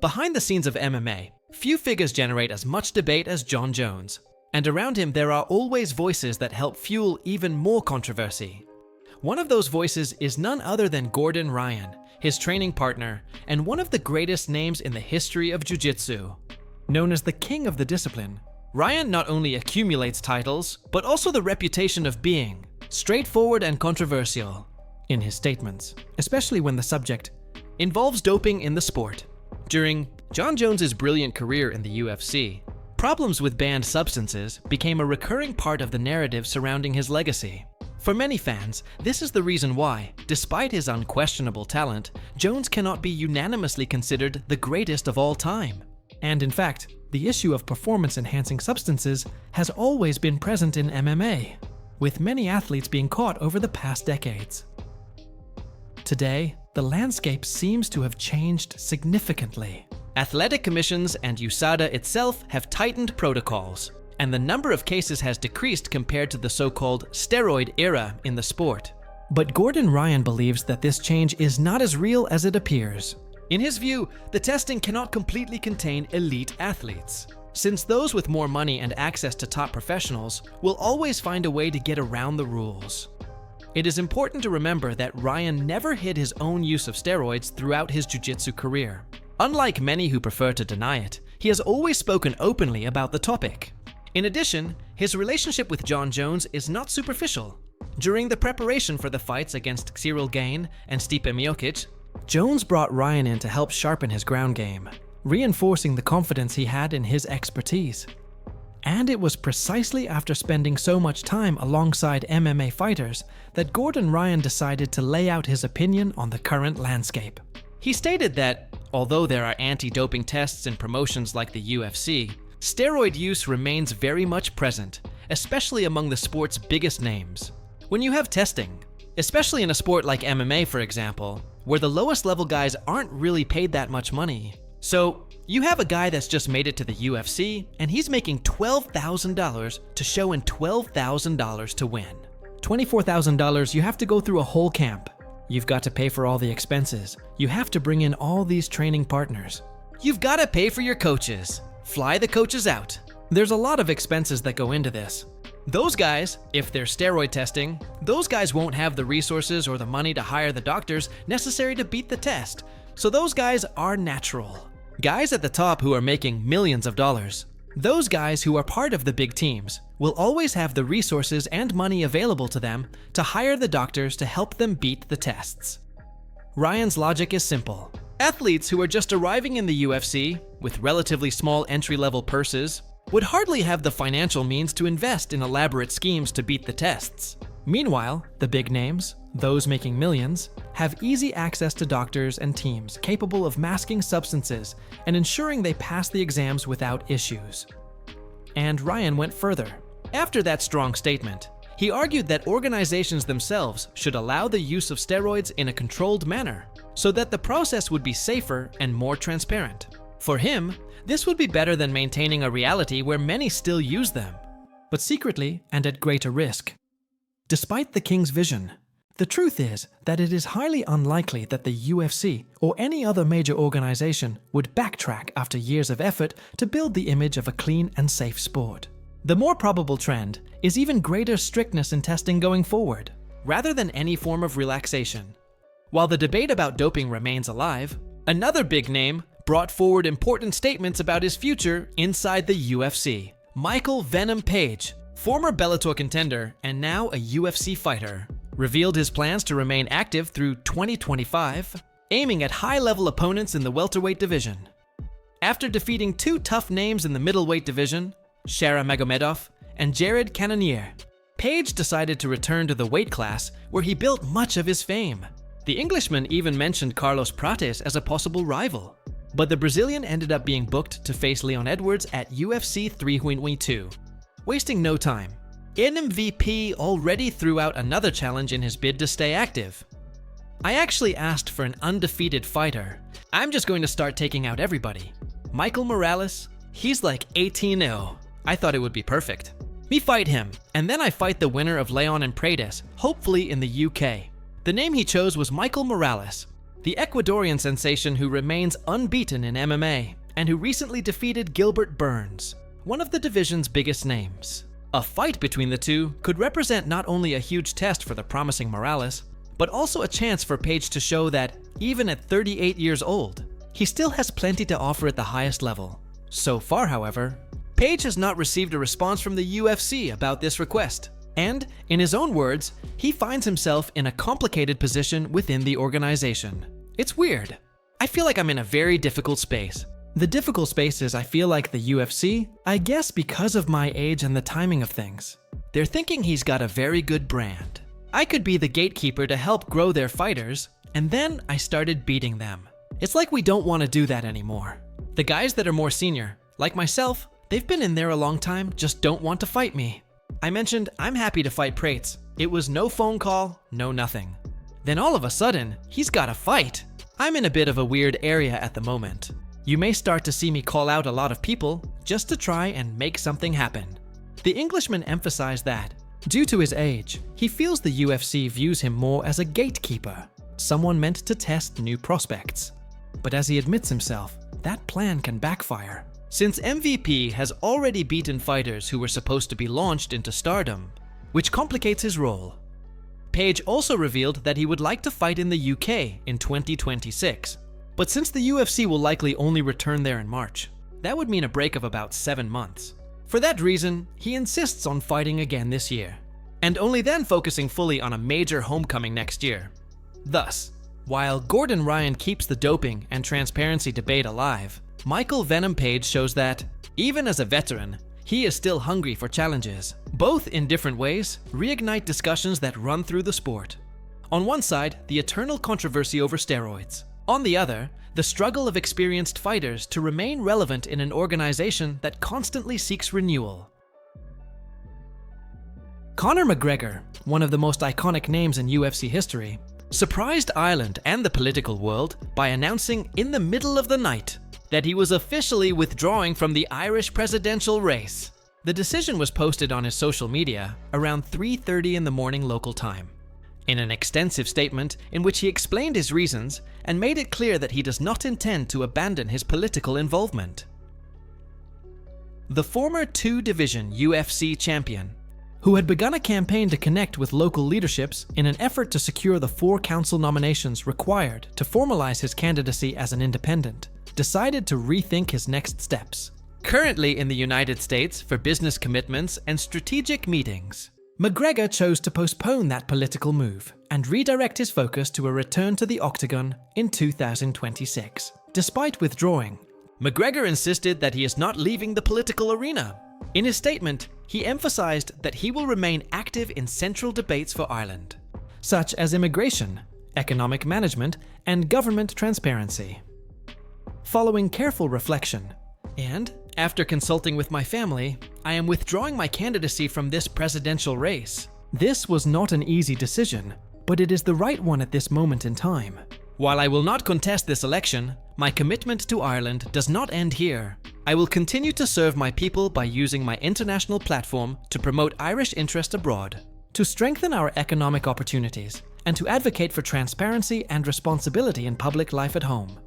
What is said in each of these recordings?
Behind the scenes of MMA, few figures generate as much debate as Jon Jones, and around him there are always voices that help fuel even more controversy. One of those voices is none other than Gordon Ryan, his training partner, and one of the greatest names in the history of jiu-jitsu. Known as the king of the discipline, Ryan not only accumulates titles, but also the reputation of being straightforward and controversial in his statements, especially when the subject involves doping in the sport. During Jon Jones's brilliant career in the UFC, problems with banned substances became a recurring part of the narrative surrounding his legacy. For many fans, this is the reason why, despite his unquestionable talent, Jones cannot be unanimously considered the greatest of all time. And in fact, the issue of performance-enhancing substances has always been present in MMA, with many athletes being caught over the past decades. Today, the landscape seems to have changed significantly. Athletic commissions and USADA itself have tightened protocols, and the number of cases has decreased compared to the so-called steroid era in the sport. But Gordon Ryan believes that this change is not as real as it appears. In his view, the testing cannot completely contain elite athletes, since those with more money and access to top professionals will always find a way to get around the rules. It is important to remember that Ryan never hid his own use of steroids throughout his jiu-jitsu career. Unlike many who prefer to deny it, he has always spoken openly about the topic. In addition, his relationship with Jon Jones is not superficial. During the preparation for the fights against Cyril Gane and Stipe Miocic, Jones brought Ryan in to help sharpen his ground game, reinforcing the confidence he had in his expertise. And it was precisely after spending so much time alongside MMA fighters that Gordon Ryan decided to lay out his opinion on the current landscape. He stated that, although there are anti-doping tests in promotions like the UFC, steroid use remains very much present, especially among the sport's biggest names. When you have testing, especially in a sport like MMA for example, where the lowest level guys aren't really paid that much money. So, you have a guy that's just made it to the UFC, and he's making $12,000 to show and $12,000 to win. $24,000 you have to go through a whole camp. You've got to pay for all the expenses. You have to bring in all these training partners. You've got to pay for your coaches. Fly the coaches out. There's a lot of expenses that go into this. Those guys, if they're steroid testing, those guys won't have the resources or the money to hire the doctors necessary to beat the test. So those guys are natural. Guys at the top who are making millions of dollars. Those guys who are part of the big teams will always have the resources and money available to them to hire the doctors to help them beat the tests. Ryan's logic is simple. Athletes who are just arriving in the UFC with relatively small entry-level purses would hardly have the financial means to invest in elaborate schemes to beat the tests. Meanwhile, the big names, those making millions, have easy access to doctors and teams capable of masking substances and ensuring they pass the exams without issues. And Ryan went further. After that strong statement, he argued that organizations themselves should allow the use of steroids in a controlled manner, so that the process would be safer and more transparent. For him, this would be better than maintaining a reality where many still use them, but secretly and at greater risk. Despite the king's vision, the truth is that it is highly unlikely that the UFC or any other major organization would backtrack after years of effort to build the image of a clean and safe sport. The more probable trend is even greater strictness in testing going forward, rather than any form of relaxation. While the debate about doping remains alive, another big name brought forward important statements about his future inside the UFC. Michael Venom Page, former Bellator contender and now a UFC fighter, revealed his plans to remain active through 2025, aiming at high-level opponents in the welterweight division. After defeating two tough names in the middleweight division, Shara Magomedov and Jared Cannonier, Page decided to return to the weight class where he built much of his fame. The Englishman even mentioned Carlos Prates as a possible rival, but the Brazilian ended up being booked to face Leon Edwards at UFC 322. Wasting no time, NMVP already threw out another challenge in his bid to stay active. I actually asked for an undefeated fighter. I'm just going to start taking out everybody. Michael Morales, he's like 18-0. I thought it would be perfect. Me fight him, and then I fight the winner of Leon and Prates, hopefully in the UK. The name he chose was Michael Morales. the Ecuadorian sensation who remains unbeaten in MMA and who recently defeated Gilbert Burns, one of the division's biggest names. A fight between the two could represent not only a huge test for the promising Morales, but also a chance for Page to show that, even at 38 years old, he still has plenty to offer at the highest level. So far, however, Page has not received a response from the UFC about this request, and, in his own words, he finds himself in a complicated position within the organization. It's weird. I feel like I'm in a very difficult space. The difficult space is I feel like the UFC, I guess because of my age and the timing of things. They're thinking he's got a very good brand. I could be the gatekeeper to help grow their fighters, and then I started beating them. It's like we don't want to do that anymore. The guys that are more senior, like myself, they've been in there a long time, just don't want to fight me. I mentioned I'm happy to fight Prates. It was no phone call, no nothing. Then all of a sudden, he's got a fight. I'm in a bit of a weird area at the moment. You may start to see me call out a lot of people just to try and make something happen. The Englishman emphasized that, due to his age, he feels the UFC views him more as a gatekeeper, someone meant to test new prospects. But as he admits himself, that plan can backfire, since MVP has already beaten fighters who were supposed to be launched into stardom, which complicates his role. Page also revealed that he would like to fight in the UK in 2026. But since the UFC will likely only return there in March, that would mean a break of about 7 months. For that reason, he insists on fighting again this year, and only then focusing fully on a major homecoming next year. Thus, while Gordon Ryan keeps the doping and transparency debate alive, Michael Venom Page shows that, even as a veteran, he is still hungry for challenges. Both, in different ways, reignite discussions that run through the sport. On one side, the eternal controversy over steroids. On the other, the struggle of experienced fighters to remain relevant in an organization that constantly seeks renewal. Conor McGregor, one of the most iconic names in UFC history, surprised Ireland and the political world by announcing in the middle of the night that he was officially withdrawing from the Irish presidential race. The decision was posted on his social media around 3:30 in the morning local time, in an extensive statement in which he explained his reasons and made it clear that he does not intend to abandon his political involvement. The former two-division UFC champion, who had begun a campaign to connect with local leaderships in an effort to secure the 4 council nominations required to formalize his candidacy as an independent, decided to rethink his next steps. Currently in the United States for business commitments and strategic meetings, McGregor chose to postpone that political move and redirect his focus to a return to the octagon in 2026. Despite withdrawing, McGregor insisted that he is not leaving the political arena. In his statement, he emphasized that he will remain active in central debates for Ireland, such as immigration, economic management, and government transparency. Following careful reflection, and after consulting with my family, I am withdrawing my candidacy from this presidential race. This was not an easy decision, but it is the right one at this moment in time. While I will not contest this election, my commitment to Ireland does not end here. I will continue to serve my people by using my international platform to promote Irish interest abroad, to strengthen our economic opportunities, and to advocate for transparency and responsibility in public life at home.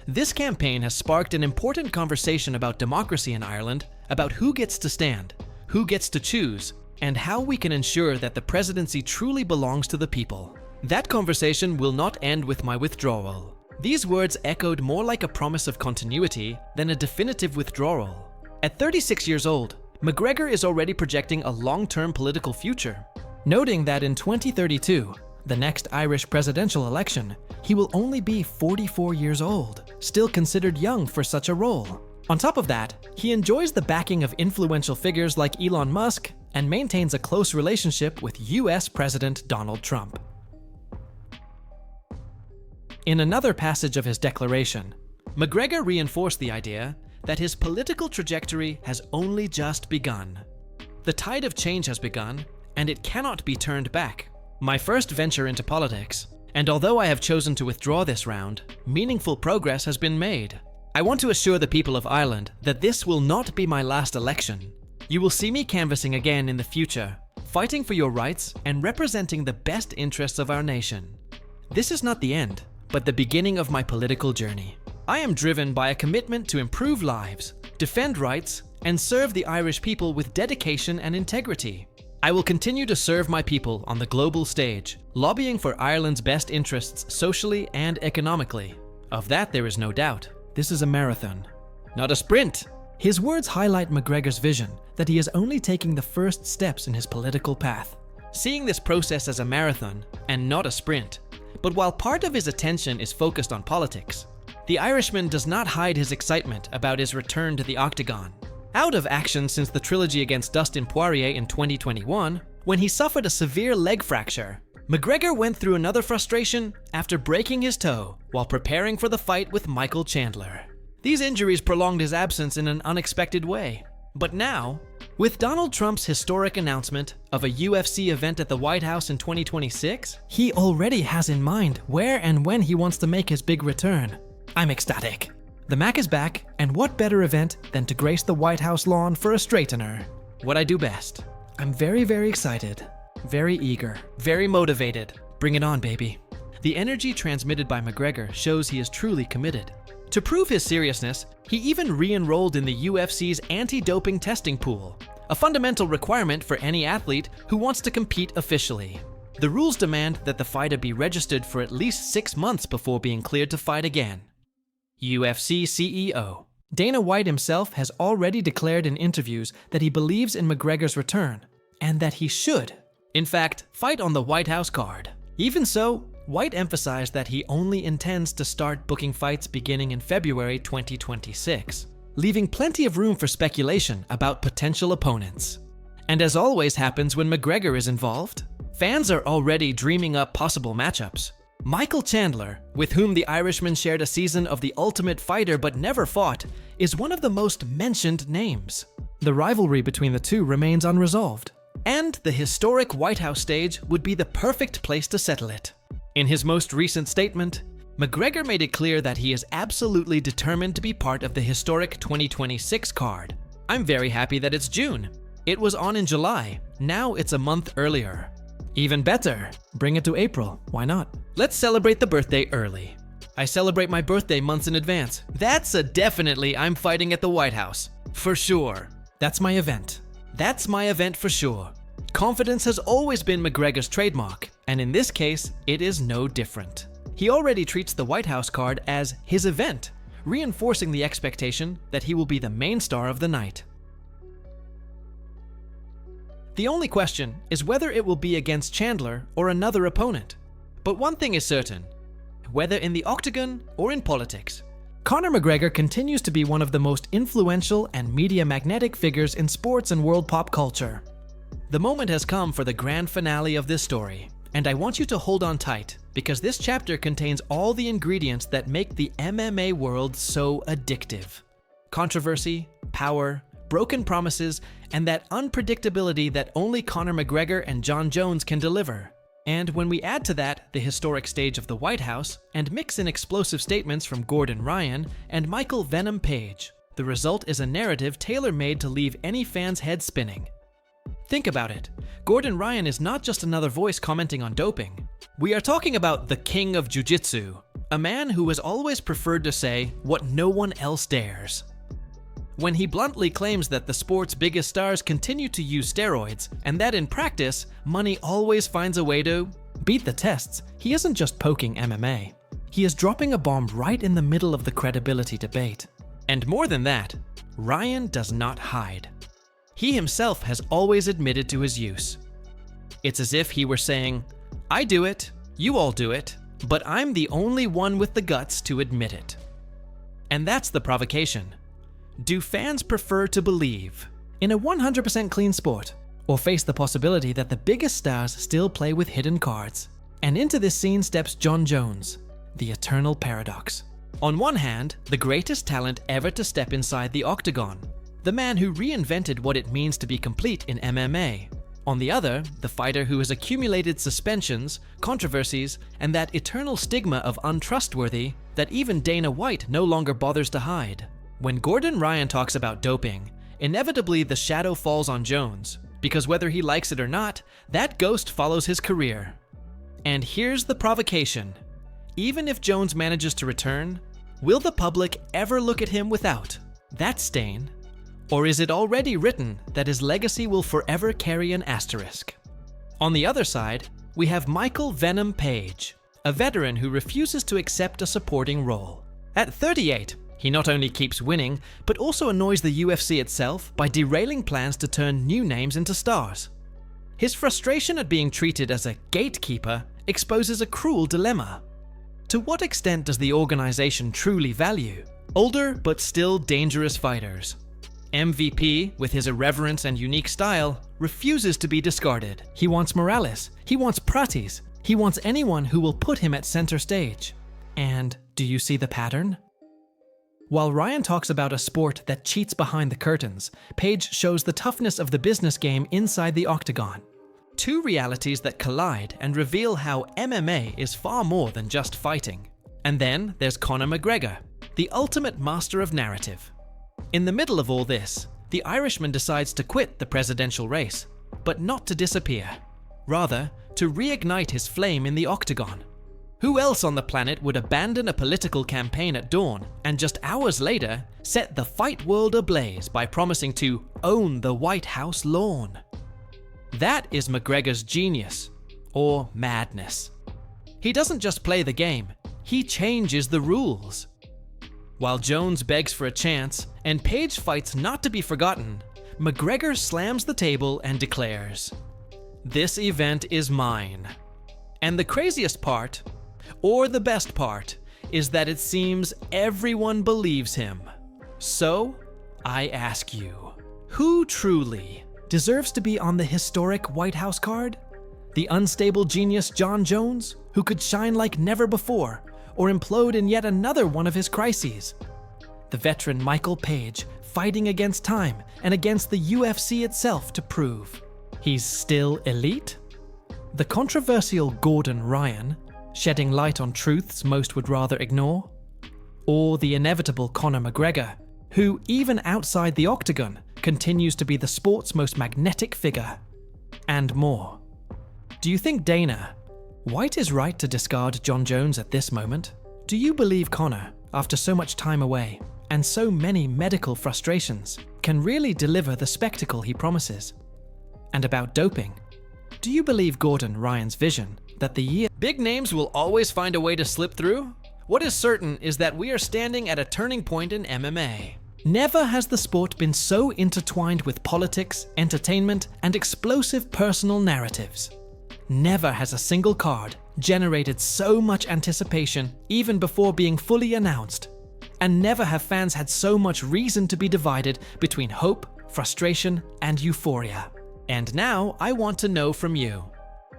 This campaign has sparked an important conversation about democracy in Ireland, about who gets to stand, who gets to choose, and how we can ensure that the presidency truly belongs to the people. That conversation will not end with my withdrawal. These words echoed more like a promise of continuity than a definitive withdrawal. At 36 years old, McGregor is already projecting a long-term political future, noting that in 2032, the next Irish presidential election, he will only be 44 years old, still considered young for such a role. On top of that, he enjoys the backing of influential figures like Elon Musk and maintains a close relationship with US President Donald Trump. In another passage of his declaration, McGregor reinforced the idea that his political trajectory has only just begun. The tide of change has begun, and it cannot be turned back. My first venture into politics, and although I have chosen to withdraw this round, meaningful progress has been made. I want to assure the people of Ireland that this will not be my last election. You will see me canvassing again in the future, fighting for your rights and representing the best interests of our nation. This is not the end, but the beginning of my political journey. I am driven by a commitment to improve lives, defend rights, and serve the Irish people with dedication and integrity. I will continue to serve my people on the global stage, lobbying for Ireland's best interests socially and economically. Of that there is no doubt. This is a marathon, not a sprint. His words highlight McGregor's vision that he is only taking the first steps in his political path, seeing this process as a marathon and not a sprint. But while part of his attention is focused on politics, the Irishman does not hide his excitement about his return to the octagon. Out of action since the trilogy against Dustin Poirier in 2021, when he suffered a severe leg fracture, McGregor went through another frustration after breaking his toe while preparing for the fight with Michael Chandler. These injuries prolonged his absence in an unexpected way. But now, with Donald Trump's historic announcement of a UFC event at the White House in 2026, he already has in mind where and when he wants to make his big return. I'm ecstatic. The Mac is back, and what better event than to grace the White House lawn for a straightener? What I do best. I'm very, very excited, very eager, very motivated. Bring it on, baby. The energy transmitted by McGregor shows he is truly committed. To prove his seriousness, he even re-enrolled in the UFC's anti-doping testing pool, a fundamental requirement for any athlete who wants to compete officially. The rules demand that the fighter be registered for at least 6 months before being cleared to fight again. UFC CEO Dana White himself has already declared in interviews that he believes in McGregor's return, and that he should, in fact, fight on the White House card. Even so, White emphasized that he only intends to start booking fights beginning in February 2026, leaving plenty of room for speculation about potential opponents. And as always happens when McGregor is involved, fans are already dreaming up possible matchups. Michael Chandler, with whom the Irishman shared a season of The Ultimate Fighter but never fought, is one of the most mentioned names. The rivalry between the two remains unresolved, and the historic White House stage would be the perfect place to settle it. In his most recent statement, McGregor made it clear that he is absolutely determined to be part of the historic 2026 card. I'm very happy that it's June. It was on in July, now it's a month earlier. Even better, bring it to April, why not? Let's celebrate the birthday early. I celebrate my birthday months in advance. That's a definitely I'm fighting at the White House, for sure. That's my event. That's my event for sure. Confidence has always been McGregor's trademark, and in this case, it is no different. He already treats the White House card as his event, reinforcing the expectation that he will be the main star of the night. The only question is whether it will be against Chandler or another opponent. But one thing is certain, whether in the octagon or in politics, Conor McGregor continues to be one of the most influential and media-magnetic figures in sports and world pop culture. The moment has come for the grand finale of this story, and I want you to hold on tight, because this chapter contains all the ingredients that make the MMA world so addictive. Controversy, power, broken promises, and that unpredictability that only Conor McGregor and Jon Jones can deliver. And when we add to that the historic stage of the White House, and mix in explosive statements from Gordon Ryan and Michael Venom Page, the result is a narrative tailor-made to leave any fan's head spinning. Think about it. Gordon Ryan is not just another voice commenting on doping. We are talking about the king of jiu-jitsu, a man who has always preferred to say what no one else dares. When he bluntly claims that the sport's biggest stars continue to use steroids, and that in practice, money always finds a way to beat the tests, he isn't just poking MMA. He is dropping a bomb right in the middle of the credibility debate. And more than that, Ryan does not hide. He himself has always admitted to his use. It's as if he were saying, I do it, you all do it, but I'm the only one with the guts to admit it. And that's the provocation. Do fans prefer to believe in a 100% clean sport, or face the possibility that the biggest stars still play with hidden cards? And into this scene steps Jon Jones, the eternal paradox. On one hand, the greatest talent ever to step inside the octagon, the man who reinvented what it means to be complete in MMA. On the other, the fighter who has accumulated suspensions, controversies, and that eternal stigma of untrustworthy that even Dana White no longer bothers to hide. When Gordon Ryan talks about doping, inevitably the shadow falls on Jones, because whether he likes it or not, that ghost follows his career. And here's the provocation. Even if Jones manages to return, will the public ever look at him without that stain? Or is it already written that his legacy will forever carry an asterisk? On the other side, we have Michael Venom Page, a veteran who refuses to accept a supporting role. At 38, he not only keeps winning, but also annoys the UFC itself by derailing plans to turn new names into stars. His frustration at being treated as a gatekeeper exposes a cruel dilemma. To what extent does the organization truly value older but still dangerous fighters? MVP, with his irreverence and unique style, refuses to be discarded. He wants Morales, he wants Pratis, he wants anyone who will put him at center stage. And do you see the pattern? While Ryan talks about a sport that cheats behind the curtains, Page shows the toughness of the business game inside the octagon. Two realities that collide and reveal how MMA is far more than just fighting. And then there's Conor McGregor, the ultimate master of narrative. In the middle of all this, the Irishman decides to quit the presidential race, but not to disappear. Rather, to reignite his flame in the octagon. Who else on the planet would abandon a political campaign at dawn and just hours later set the fight world ablaze by promising to own the White House lawn? That is McGregor's genius, or madness. He doesn't just play the game, he changes the rules. While Jones begs for a chance, and Page fights not to be forgotten, McGregor slams the table and declares, "This event is mine." And the craziest part, or the best part, is that it seems everyone believes him. So, I ask you, who truly deserves to be on the historic White House card? The unstable genius Jon Jones, who could shine like never before, or implode in yet another one of his crises? The veteran Michael Page, fighting against time and against the UFC itself to prove he's still elite? The controversial Gordon Ryan, shedding light on truths most would rather ignore? Or the inevitable Conor McGregor, who even outside the octagon continues to be the sport's most magnetic figure? And more. Do you think Dana White is right to discard Jon Jones at this moment? Do you believe Conor, after so much time away and so many medical frustrations, can really deliver the spectacle he promises? And about doping, do you believe Gordon Ryan's vision that the year big names will always find a way to slip through? What is certain is that we are standing at a turning point in MMA. Never has the sport been so intertwined with politics, entertainment, and explosive personal narratives. Never has a single card generated so much anticipation even before being fully announced. And never have fans had so much reason to be divided between hope, frustration, and euphoria. And now I want to know from you.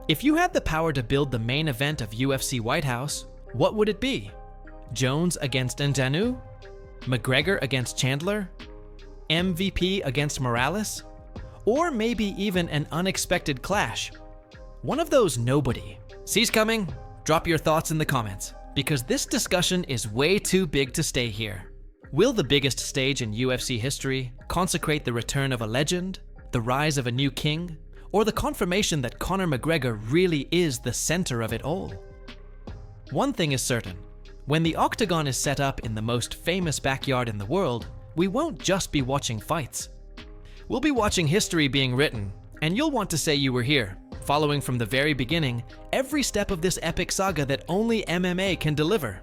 If you had the power to build the main event of UFC White House, what would it be? Jones against Ngannou? McGregor against Chandler? MVP against Morales? Or maybe even an unexpected clash? One of those nobody. Sees coming? Drop your thoughts in the comments, because this discussion is way too big to stay here. Will the biggest stage in UFC history consecrate the return of a legend, the rise of a new king, or the confirmation that Conor McGregor really is the center of it all? One thing is certain. When the octagon is set up in the most famous backyard in the world, we won't just be watching fights. We'll be watching history being written, and you'll want to say you were here, following from the very beginning, every step of this epic saga that only MMA can deliver.